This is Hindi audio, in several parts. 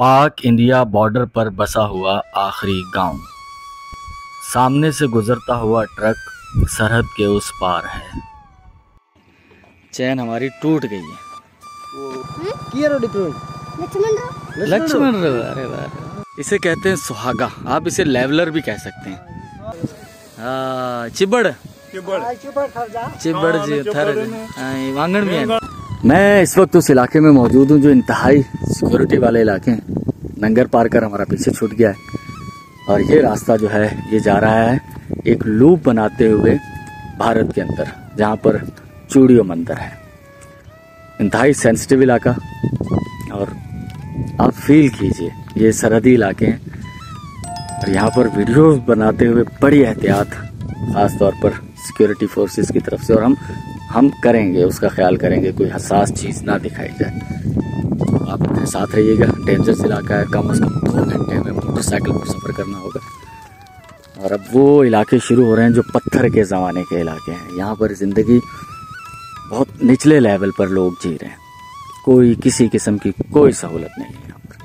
पाक इंडिया बॉर्डर पर बसा हुआ आखिरी गांव। सामने से गुजरता हुआ ट्रक सरहद के उस पार है। चैन हमारी टूट गई है। लक्ष्मण रेव, अरे वाह। इसे कहते हैं सुहागा, आप इसे लेवलर भी कह सकते हैं। चिबड़ जी थर वांगण भी है। मैं इस वक्त उस इलाके में मौजूद हूँ जो इंतहाई सिक्योरिटी वाले इलाके हैं। नंगर पार कर हमारा पीछे छूट गया है और ये रास्ता जो है ये जा रहा है एक लूप बनाते हुए भारत के अंदर, जहाँ पर चूड़ियों मंदिर है। इंतहाई सेंसिटिव इलाका, और आप फील कीजिए ये सरहदी इलाके हैं और यहाँ पर वीडियोस बनाते हुए बड़ी एहतियात, खास तौर पर सिक्योरिटी फोर्सेस की तरफ से, और हम करेंगे, उसका ख्याल करेंगे कोई हसास चीज़ ना दिखाई जाए। आप मेरे साथ रहिएगा। डेंजरस इलाका है, कम से कम 2 घंटे में मोटरसाइकिल पर सफ़र करना होगा। और अब वो इलाके शुरू हो रहे हैं जो पत्थर के ज़माने के इलाके हैं। यहाँ पर ज़िंदगी बहुत निचले लेवल पर लोग जी रहे हैं, कोई किसी किस्म की कोई सहूलत नहीं है यहाँ पर।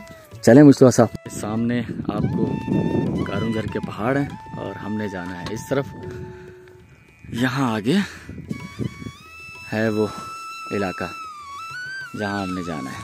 चलें मुस्तफा साहब, सामने आपको कारूंझर के पहाड़ हैं और हमने जाना है इस तरफ। यहाँ आगे है वो इलाका जहाँ हमने जाना है।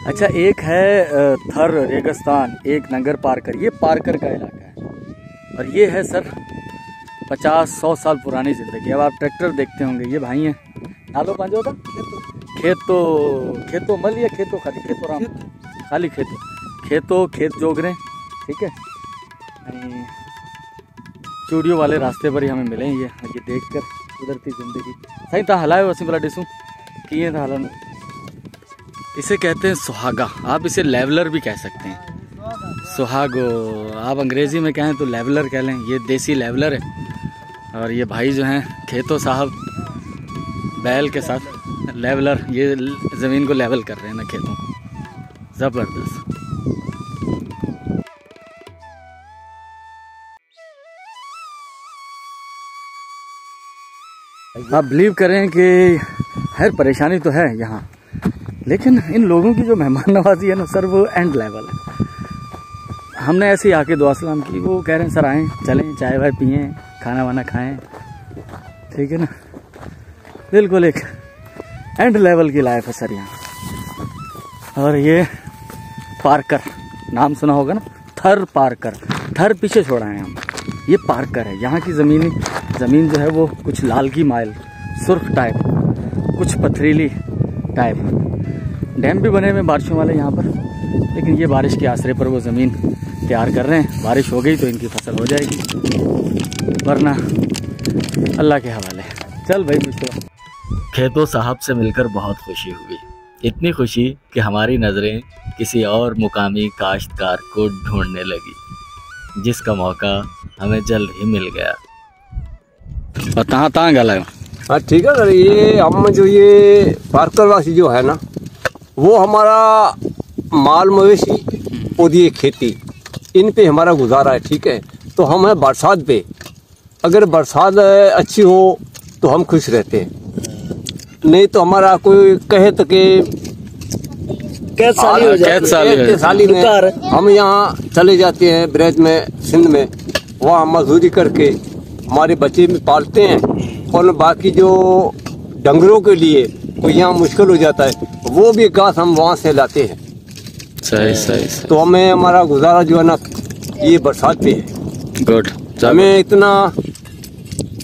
अच्छा, एक है थर रेगिस्तान, एक नंगर पारकर, ये पारकर का इलाका है। और ये है सर 50-100 साल पुरानी ज़िंदगी। अब आप ट्रैक्टर देखते होंगे, ये भाई हैं नालो पांजो था खेतो मल या खेतो खाली खेतो राम खाली खेतो खेत जोग रहे, ठीक है। चूड़ियों वाले रास्ते पर ही हमें मिले ये देख कर कुदरती ज़िंदगी। सही था हलाए वैसे बला डिसूँ किए था हलन। इसे कहते हैं सुहागा, आप इसे लेवलर भी कह सकते हैं। सुहागो आप अंग्रेज़ी में कहें तो लेवलर कह लें, ये देसी लेवलर है। और ये भाई जो हैं खेतो साहब बैल के साथ लेवलर, ये ज़मीन को लेवल कर रहे हैं ना, खेतों को। ज़बरदस्त। आप बिलीव करें कि हर परेशानी तो है यहाँ, लेकिन इन लोगों की जो मेहमान नवाजी है ना सर, वो एंड लेवल है। हमने ऐसे ही आके दुआ सलाम की, वो कह रहे हैं सर आएँ चलें चाय वाय पिएँ खाना वाना खाएं, ठीक है ना। बिल्कुल एक एंड लेवल की लाइफ है सर यहाँ। और ये पारकर नाम सुना होगा ना, थर पारकर, थर पीछे छोड़ा है हम, ये पारकर है। यहाँ की ज़मीन जो है वो कुछ लाल की माइल सुर्ख टाइप, कुछ पथरीली टाइप। डैम भी बने हुए बारिशों वाले यहाँ पर, लेकिन ये बारिश के आसरे पर वो ज़मीन तैयार कर रहे हैं। बारिश हो गई तो इनकी फसल हो जाएगी, वरना अल्लाह के हवाले। चल भाई मुझको। खेतो साहब से मिलकर बहुत खुशी हुई, इतनी खुशी कि हमारी नज़रें किसी और मुकामी काश्तकार को ढूंढने लगी, जिसका मौका हमें जल्द ही मिल गया। और तहाँ गला हाँ ठीक है सर। ये हम जो ये पारकरवासी जो है ना, वो हमारा माल मवेशी और ये खेती, इन पे हमारा गुजारा है, ठीक है। तो हम है बरसात पे, अगर बरसात अच्छी हो तो हम खुश रहते हैं, नहीं तो हमारा कोई कहे तो कि कैद साली में हम यहाँ चले जाते हैं ब्रेज में, सिंध में, वहाँ मजदूरी करके हमारे बच्चे भी पालते हैं। और बाकी जो डंगरों के लिए कोई यहाँ मुश्किल हो जाता है, वो भी घास हम वहाँ से लाते हैं। सही। तो हमें हमारा गुजारा जो है ना ये बरसात पे है। गुड। हमें इतना,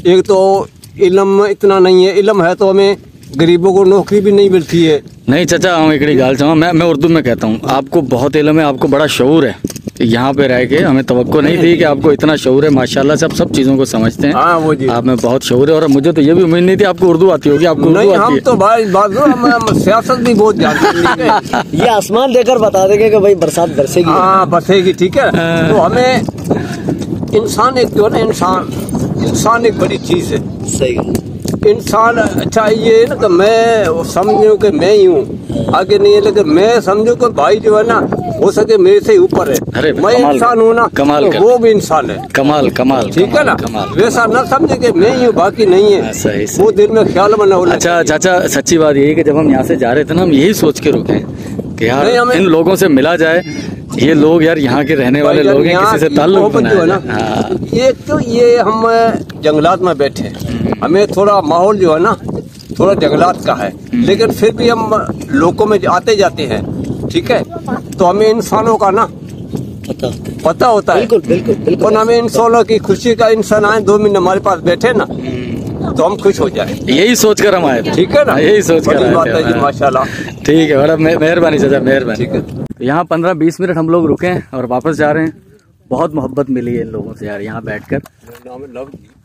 एक तो इल्म इतना नहीं है, इल्म है तो हमें गरीबों को नौकरी भी नहीं मिलती है। नहीं चाचा, हम एक गाल चाहूँ, मैं उर्दू में कहता हूँ, आपको बहुत इल्म है, आपको बड़ा शऊर है, यहाँ पे रह के हमें तवक्को नहीं थी कि आपको इतना शऊर है, माशाल्लाह से आप सब चीज़ों को समझते हैं। हाँ वो जी, आप में बहुत शऊर है, और मुझे तो ये भी उम्मीद नहीं थी आपको उर्दू आती होगी। आपको नहीं, उर्दू आती हम है? तो भाई हम सियासत भी बहुत जानते हैं। ये आसमान देकर बता देंगे कि भाई बरसात बरसेगी। हाँ बसेगी, ठीक है। तो हमें इंसान एक जो है ना, इंसान एक बड़ी चीज है। सही है। इंसान अच्छा ये है ना कि मैं समझूं कि मैं ही हूँ, आगे नहीं है, लेकिन मैं समझूं कि भाई जो है ना हो सके मेरे से ऊपर है। अरे मैं कमाल इंसान हूँ ना, कमाल तो वो भी इंसान है। कमाल कमाल, ठीक है ना, कमाल। वैसा न समझे कि मैं ही हूँ बाकी नहीं है। सही सही। वो दिल में ख्याल बना होना अच्छा चाहिए। चाचा, सच्ची बात ये है कि जब हम यहाँ से जा रहे थे ना, हम यही सोच के रुके कि यार नहीं, हमें- इन लोगों से मिला जाए। ये लोग यार यहाँ के रहने वाले लोग हैं, यहाँ किसी से की ताल्लुक मोहब्बत जो है बनाया ना, जाए। हाँ। ये तो ये हम जंगलात में बैठे हैं, हमें थोड़ा माहौल जो है ना थोड़ा जंगलात का है, लेकिन फिर भी हम लोगों में आते जाते हैं, ठीक है। तो हमें इंसानों का ना पता होता है। बिल्कुल बिल्कुल बिल्कुल। और हमें इंसानों की खुशी का, इंसान आए 2 मिनट हमारे पास बैठे ना तो हम खुश हो जाए। यही सोच कर हम आए थे। ठीक है ना, यही सोच कर बड़ी आए बात है थे। जी, माशाल्लाह। ठीक है, बड़ा मेहरबानी चाचा, मेहरबानी। ठीक है। तो यहाँ 15-20 मिनट हम लोग रुके हैं और वापस जा रहे हैं। बहुत मोहब्बत मिली है इन लोगों से यार यहाँ बैठकर।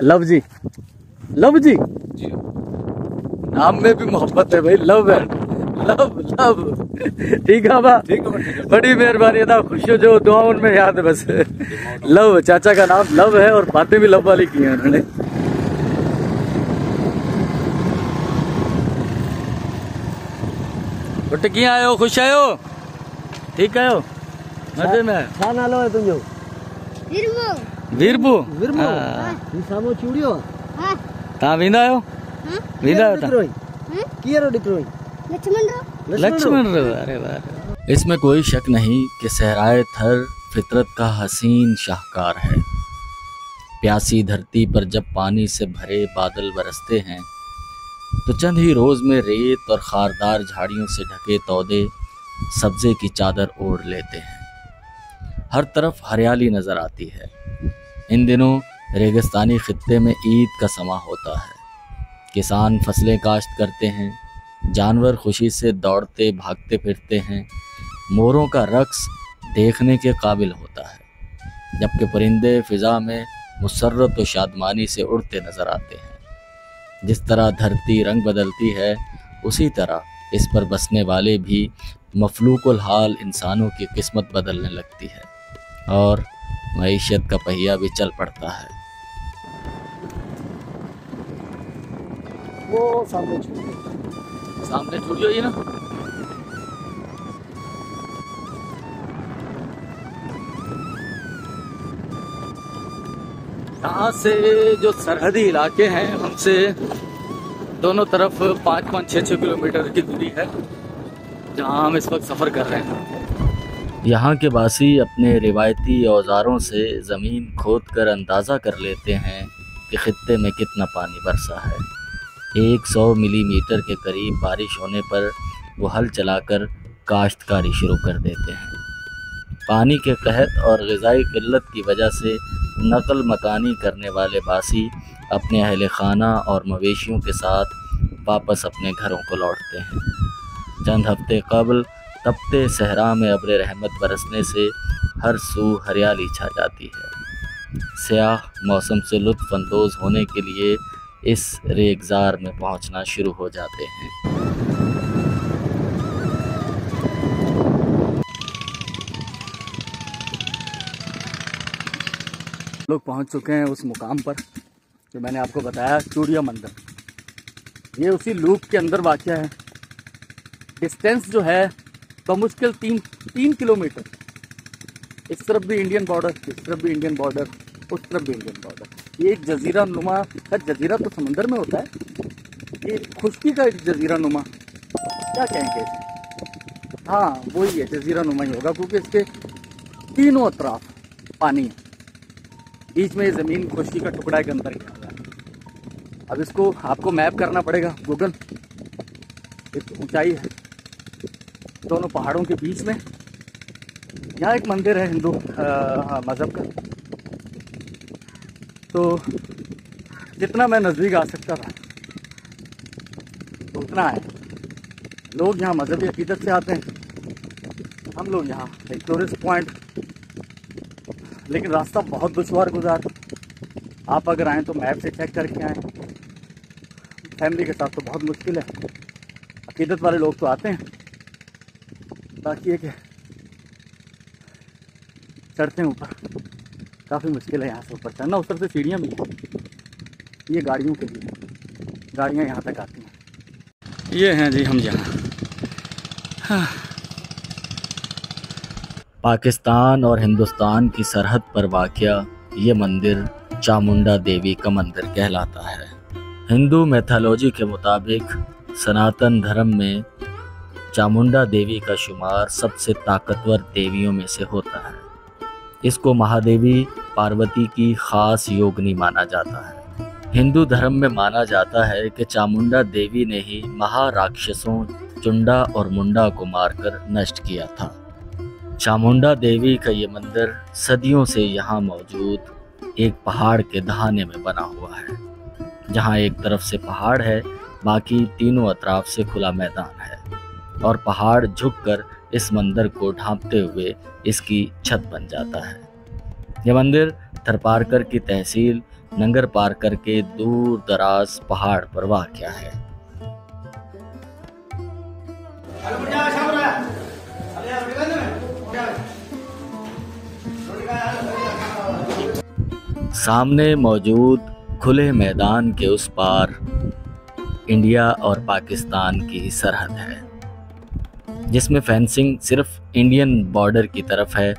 लव जी, लव जी, नाम में भी मोहब्बत है भाई, लव है, लव लव। ठीक है बा, बड़ी मेहरबानी है, खुशी हो जो दुआ उनमें याद है बस। लव, चाचा का नाम लव है और बातें भी लव वाली की हैं उन्होंने। बेटे किया आयो, खुश आयो, ठीक आयो, मजे में? छा नालो है तुंहिंजो? वीरबू। विरमो। हाँ। ही सामो चूड़ियो। तव्हां वेंदा आहियो? वेंदा आहियो तव्हां? कीअं ॾिठो? लक्ष्मण रो, अरे वाह। इसमें कोई शक नहीं कि सहराए थर फितरत का हसीन शाहकार है। प्यासी धरती पर जब पानी से भरे बादल बरसते हैं तो चंद ही रोज में रेत और खारदार झाड़ियों से ढके तौदे सब्जे की चादर ओढ़ लेते हैं। हर तरफ हरियाली नजर आती है। इन दिनों रेगिस्तानी खित्ते में ईद का समा होता है। किसान फसलें काश्त करते हैं, जानवर खुशी से दौड़ते भागते फिरते हैं। मोरों का रक्स देखने के काबिल होता है, जबकि परिंदे फिजा में मुसर्रत व शादमानी से उड़ते नजर आते हैं। जिस तरह धरती रंग बदलती है, उसी तरह इस पर बसने वाले भी मफलूकुल हाल इंसानों की किस्मत बदलने लगती है और मईशत का पहिया भी चल पड़ता है। वो सामने चूड़ियो। सामने चूड़ियो ही ना। यहाँ से जो सरहदी इलाके हैं हमसे दोनों तरफ 5-5, 6-6 किलोमीटर की दूरी है जहाँ हम इस वक्त सफ़र कर रहे हैं। यहाँ के वासी अपने रिवायती औजारों से ज़मीन खोद कर अंदाज़ा कर लेते हैं कि खित्ते में कितना पानी बरसा है। 100 मिलीमीटर के करीब बारिश होने पर वो हल चलाकर काश्तकारी शुरू कर देते हैं। पानी के कहत और ग़िज़ाई किल्लत की वजह से नकल मकानी करने वाले बासी अपने अहले खाना और मवेशियों के साथ वापस अपने घरों को लौटते हैं। चंद हफ्ते कबल तपते सहरा में अब्र रहमत बरसने से हर सू हरियाली छा जाती है। सयाह मौसम से लुत्फ़ अंदोज़ होने के लिए इस रेगज़ार में पहुंचना शुरू हो जाते हैं। लोग पहुंच चुके हैं उस मुकाम पर जो मैंने आपको बताया, चूड़िया मंदिर। ये उसी लूप के अंदर वाक़या है। डिस्टेंस जो है बमुश्किल 3 किलोमीटर। इस तरफ भी इंडियन बॉर्डर, इस तरफ भी इंडियन बॉर्डर, उस तरफ भी इंडियन बॉर्डर। ये एक जजीरा नुमा, जजीरा तो समंदर में होता है, ये खुश्की का एक जजीरा नुमा, क्या कहेंगे इसे? हाँ वही है, जजीरा नुमा ही होगा, क्योंकि इसके तीनों अतराफ पानी है। बीच में ये ज़मीन खुश्की का टुकड़ा के अंदर गया हुआ है। अब इसको आपको मैप करना पड़ेगा गूगल। एक ऊंचाई है दोनों पहाड़ों के बीच में। यहाँ एक मंदिर है हिंदू मज़हब का। तो जितना मैं नज़दीक आ सकता था तो उतना है। लोग यहाँ मजहबी अकीदत से आते हैं। हम लोग यहाँ एक टूरिस्ट पॉइंट लेकिन रास्ता बहुत दुश्वार गुजार। आप अगर आएँ तो मैप से चेक करके आएँ, फैमिली के साथ तो बहुत मुश्किल है। अकीदत वाले लोग तो आते हैं, बाकी ये कि चढ़ते हैं ऊपर, काफ़ी मुश्किल है यहाँ से ऊपर चढ़ना। उस तरफ से सीढ़ियाँ भी हैं, ये गाड़ियों के लिए, गाड़ियाँ यहाँ तक आती हैं। ये हैं जी हम यहाँ। हाँ। पाकिस्तान और हिंदुस्तान की सरहद पर वाक़या ये मंदिर चामुंडा देवी का मंदिर कहलाता है। हिंदू मैथोलॉजी के मुताबिक सनातन धर्म में चामुंडा देवी का शुमार सबसे ताकतवर देवियों में से होता है। इसको महादेवी पार्वती की खास योगिनी माना जाता है। हिंदू धर्म में माना जाता है कि चामुंडा देवी ने ही महाराक्षसों चुंडा और मुंडा को मारकर नष्ट किया था। चामुंडा देवी का ये मंदिर सदियों से यहाँ मौजूद एक पहाड़ के दहाने में बना हुआ है, जहाँ एक तरफ से पहाड़ है, बाकी तीनों अतराफ से खुला मैदान है और पहाड़ झुककर इस मंदिर को ढांपते हुए इसकी छत बन जाता है। यह मंदिर थरपारकर की तहसील नंगर पारकर के दूर दराज पहाड़ पर वाक़या है। सामने मौजूद खुले मैदान के उस पार इंडिया और पाकिस्तान की सरहद है, जिसमें फेंसिंग सिर्फ इंडियन बॉर्डर की तरफ है,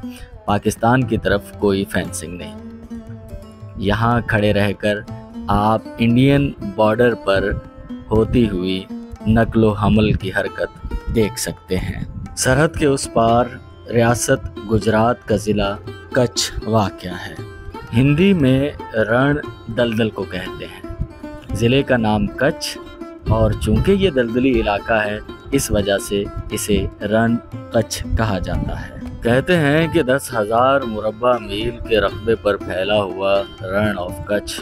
पाकिस्तान की तरफ कोई फेंसिंग नहीं। यहाँ खड़े रहकर आप इंडियन बॉर्डर पर होती हुई नकलो हमल की हरकत देख सकते हैं। सरहद के उस पार रियासत गुजरात का ज़िला कच्छ वाक़या है। हिंदी में रण दलदल को कहते हैं। ज़िले का नाम कच्छ, और चूंकि ये दलदली इलाका है इस वजह से इसे रण कच्छ कहा जाता है। कहते हैं कि 10,000 मुरब्बा मील के रकबे पर फैला हुआ रण ऑफ कच्छ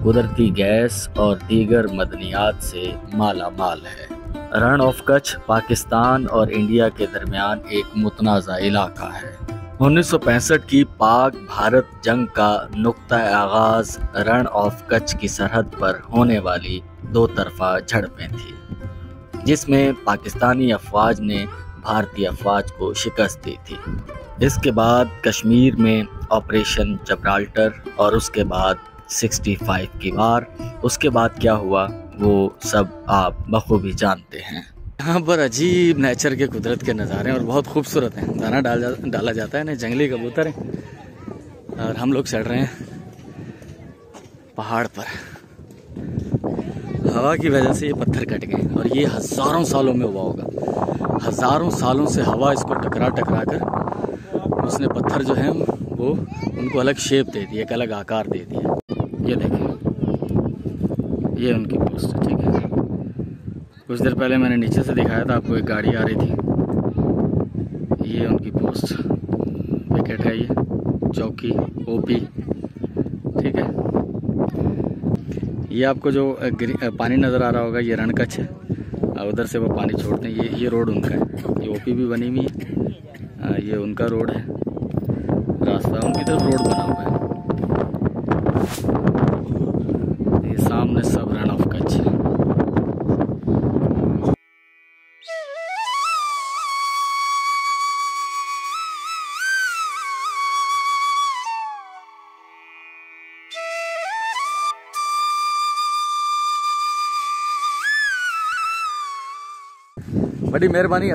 कुदरती गैस और दीगर मदनियात से माला माल है। रण ऑफ कच्छ पाकिस्तान और इंडिया के दरमियान एक मुतनाज़ा इलाका है। 1965 की पाक भारत जंग का नुक्ता आगाज रण ऑफ कच्छ की सरहद पर होने वाली दो तरफा झड़पें थी, जिसमें पाकिस्तानी अफवाज ने भारतीय अफवाज को शिकस्त दी थी। इसके बाद कश्मीर में ऑपरेशन जब्राल्टर और उसके बाद 65 की वार। उसके बाद क्या हुआ वो सब आप बखूबी जानते हैं। यहाँ पर अजीब नेचर के कुदरत के नज़ारे और बहुत खूबसूरत हैं। दाना डाला जाता है ना, जंगली कबूतर हैं और हम लोग चढ़ रहे हैं पहाड़ पर। हवा की वजह से ये पत्थर कट गए और ये हज़ारों सालों में हुआ होगा। हज़ारों सालों से हवा इसको टकरा कर उसने पत्थर जो हैं वो उनको अलग शेप दे दी, एक अलग आकार दे दिया। ये देखिए, ये उनकी पोस्ट है, ठीक है। कुछ देर पहले मैंने नीचे से दिखाया था आपको, एक गाड़ी आ रही थी। ये उनकी पोस्ट विकेट है, ये चौकी ओपी, ठीक है। ये आपको जो पानी नज़र आ रहा होगा ये रण कच्छ है, उधर से वो पानी छोड़ते हैं। ये रोड उनका है, ये ओपी भी बनी हुई है, ये उनका रोड है, रास्ता उनकी तरफ रोड बना हुआ है। ये सामने सब रण ऑफ कच्छ है। बड़ी मेहरबानी।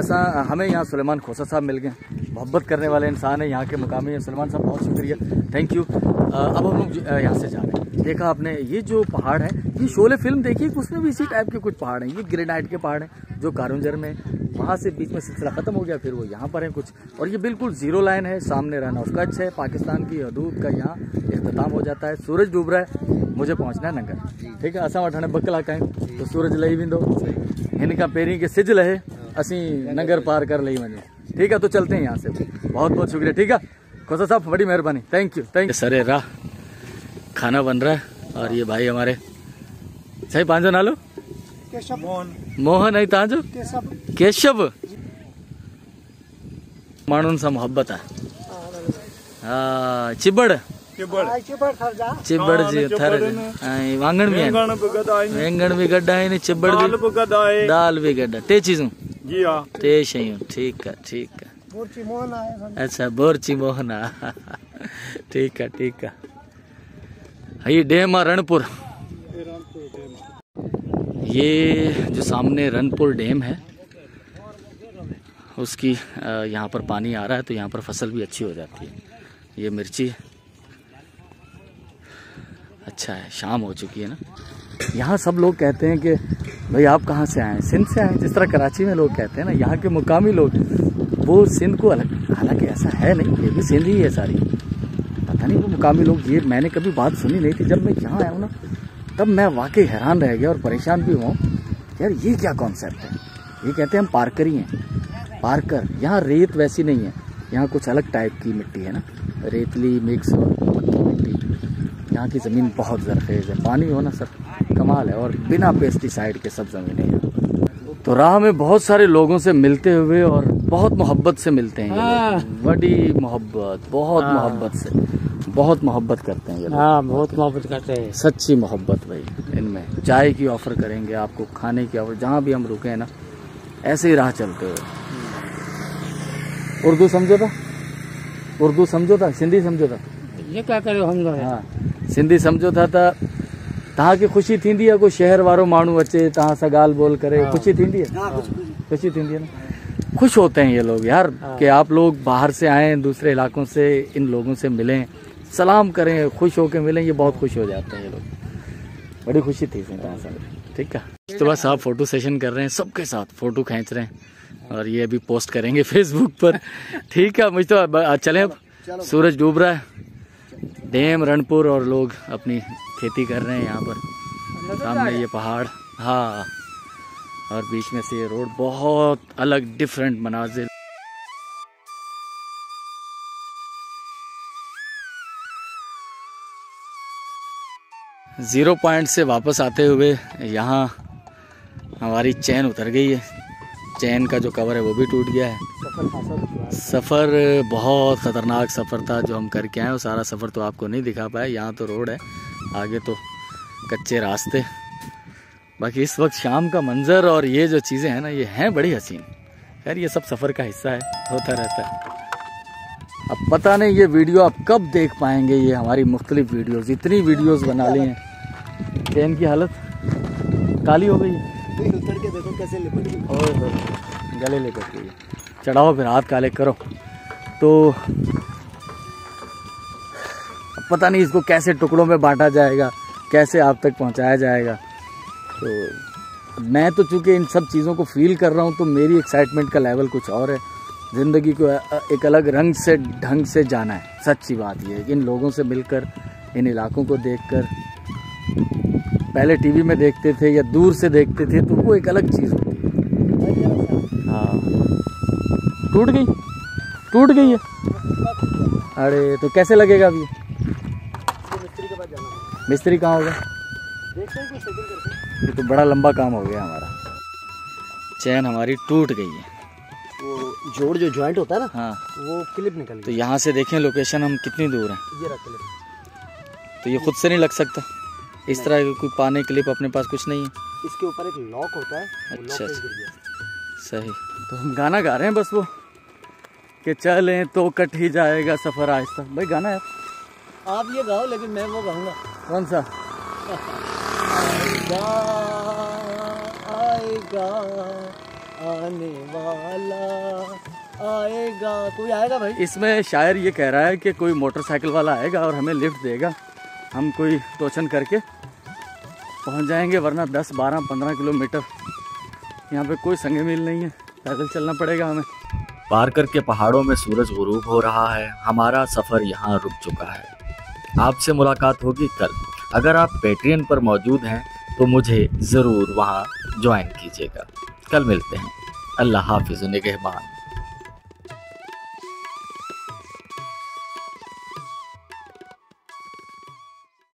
हमें यहाँ सुलेमान खोसा साहब मिल गए, मोहब्बत करने वाले इंसान है, यहाँ के मुकामी हैं। सुलेमान साहब बहुत शुक्रिया, थैंक यू। अब हम लोग यहाँ से जा रहे हैं। देखा आपने ये जो पहाड़ है, ये शोले फिल्म देखी, उसमें भी इसी टाइप के कुछ पहाड़ हैं। ये ग्रेनाइट के पहाड़ हैं जो कारुंजर में, वहाँ से बीच में सिलसिला खत्म हो गया, फिर वो यहाँ पर है कुछ, और ये बिल्कुल जीरो लाइन है। सामने रन ऑफ कच्छ है, पाकिस्तान की हदूद का यहाँ इख्तिताम हो जाता है। सूरज डूब रहा है, मुझे पहुँचना है नंगर, ठीक है। असां वठण ॿ कलाक आहिनि, तो सूरज लही वेंदो, हिन खां पहिरीं कि सिज लहे असीं नंगर पार कर लही वञूं, ठीक है। तो चलते हैं यहाँ से। बहुत बहुत शुक्रिया, ठीक है खोसा साहब, बड़ी मेहरबानी, थैंक यू, थैंक यू। सरे राह खाना बन रहा है और ये भाई हमारे सही पांचो नालो मोहन है, तव्हांजो केशव। माण्हुनि सां मोहब्बत आहे, हाँ चिबड़ चिबड़ जी थर वांगण भी वेंगण भी गड्ढा है चिबड़ भी दाल भी गड्ढा ते चीजूं जी हाँ ते शयूं ठीक है अच्छा बोरची मोहना ठीक है ये डैम है रणपुर। ये जो सामने रणपुर डैम है उसकी यहाँ पर पानी आ रहा है तो यहाँ पर फसल भी अच्छी हो जाती है। ये मिर्ची अच्छा है, शाम हो चुकी है ना। यहाँ सब लोग कहते हैं कि भाई आप कहाँ से आए हैं? सिंध से आए हैं। जिस तरह कराची में लोग कहते हैं ना, यहाँ के मुकामी लोग वो सिंध को अलग, हालांकि ऐसा है नहीं, ये भी सिंध ही है सारी, पता नहीं वो मुकामी लोग, ये मैंने कभी बात सुनी नहीं थी। जब मैं यहाँ आया हूँ ना तब मैं वाकई हैरान रह गया और परेशान भी हुआ यार ये क्या कॉन्सेप्ट है। ये कहते हैं हम पार्कर ही हैं, पार्कर। यहाँ रेत वैसी नहीं है, यहाँ कुछ अलग टाइप की मिट्टी है ना, रेतली मिक्स और पक्की मिट्टी। यहाँ की ज़मीन बहुत ज़रखेज़ है, पानी हो ना सर कमाल है, और बिना पेस्टिसाइड के सब ज़मीनें हैं। तो राह में बहुत सारे लोगों से मिलते हुए और बहुत मोहब्बत से मिलते हैं ये लोग। बड़ी मोहब्बत, बहुत मोहब्बत से, बहुत मोहब्बत करते हैं ये लोग। हाँ बहुत मोहब्बत करते हैं, सच्ची मोहब्बत भाई इनमें। चाय की ऑफ़र करेंगे आपको, खाने की ऑफ़र, जहाँ भी हम रुके हैं ना ऐसे ही राह चलते हुए। उर्दू समझो था, उर्दू समझो था, सिंधी समझो था, ये क्या करे हम लोग। हाँ सिंधी समझो था त तव्हां खे ख़ुशी थींदी आहे कोई शहर वारो माण्हू अचे तव्हां सां ॻाल्हि ॿोल करे? ख़ुशी थींदी है, खुशी थींदी है ना। खुश होते हैं ये लोग यार कि आप लोग बाहर से आए, दूसरे इलाकों से, इन लोगों से मिलें, सलाम करें, खुश होकर मिलें, ये बहुत खुश हो जाते हैं ये लोग। बड़ी खुशी थी इसमें। ठीक है, तो बस आप फोटो सेशन कर रहे हैं, सबके साथ फोटो खींच रहे हैं और ये अभी पोस्ट करेंगे फेसबुक पर। ठीक है, मुझे तो चलें अब, सूरज डूब रहा है, डैम रणपुर और लोग अपनी खेती कर रहे हैं यहाँ पर। सामने ये पहाड़, हाँ, और बीच में से ये रोड, बहुत अलग डिफरेंट मनाजिर। ज़ीरो पॉइंट से वापस आते हुए यहाँ हमारी चैन उतर गई है, चैन का जो कवर है वो भी टूट गया है। सफ़र बहुत ख़तरनाक सफ़र था जो हम करके आए, वो सारा सफ़र तो आपको नहीं दिखा पाए। यहाँ तो रोड है, आगे तो कच्चे रास्ते। बाकी इस वक्त शाम का मंज़र और ये जो चीज़ें हैं ना, ये हैं बड़ी हसीन। खैर ये सब सफ़र का हिस्सा है, होता रहता है। अब पता नहीं ये वीडियो आप कब देख पाएंगे, ये हमारी मुख्तलिफ वीडियोज़, इतनी वीडियोज़ बना ली हैं। चैन की हालत काली हो गई है, उतर के देखो कैसे लिपट गई, और गले लेकर के चढ़ाओ फिर हाथ काले करो। तो पता नहीं इसको कैसे टुकड़ों में बांटा जाएगा, कैसे आप तक पहुंचाया जाएगा। तो मैं तो चूँकि इन सब चीज़ों को फील कर रहा हूं तो मेरी एक्साइटमेंट का लेवल कुछ और है। ज़िंदगी को एक अलग रंग से, ढंग से जाना है। सच्ची बात ये है कि इन लोगों से मिलकर, इन इलाकों को देखकर, पहले टीवी में देखते थे या दूर से देखते थे तो वो एक अलग चीज़ होती है। हाँ टूट गई है। अरे तो कैसे लगेगा अभी? मिस्त्री के पास जाना, मिस्त्री कहाँ होगा? देखते हैं कुछ सेटिंग करके। ये तो बड़ा लंबा काम हो गया हमारा। चैन हमारी टूट गई है, वो जोड़ जो जॉइंट होता है ना, हाँ वो क्लिप निकल तो गई। यहाँ से देखें लोकेशन हम कितनी दूर हैं। ये रहा क्लिप, तो ये खुद से नहीं लग सकता, इस तरह की कोई पाने क्लिप अपने पास कुछ नहीं है। इसके ऊपर एक लॉक होता है, वो अच्छा, लॉक पे गिर गया। सही। तो हम गाना गा रहे हैं बस वो कि चलें तो कट ही जाएगा सफ़र आहिस्ता। भाई गाना है आप ये गाओ, लेकिन मैं वो गाऊंगा। कौन सा? आएगा आएगा आने वाला आएगा, कोई आएगा भाई। इसमें शायर ये कह रहा है कि कोई मोटरसाइकिल वाला आएगा और हमें लिफ्ट देगा, हम कोई टोचन करके पहुंच जाएंगे, वरना 10, 12, 15 किलोमीटर यहाँ पे कोई संग मील नहीं है, पैदल चलना पड़ेगा हमें। पार करके पहाड़ों में सूरज गुरूब हो रहा है, हमारा सफ़र यहाँ रुक चुका है। आपसे मुलाकात होगी कल। अगर आप पेट्रियन पर मौजूद हैं तो मुझे ज़रूर वहाँ ज्वाइन कीजिएगा। कल मिलते हैं। अल्लाह हाफिज़ निगहबान।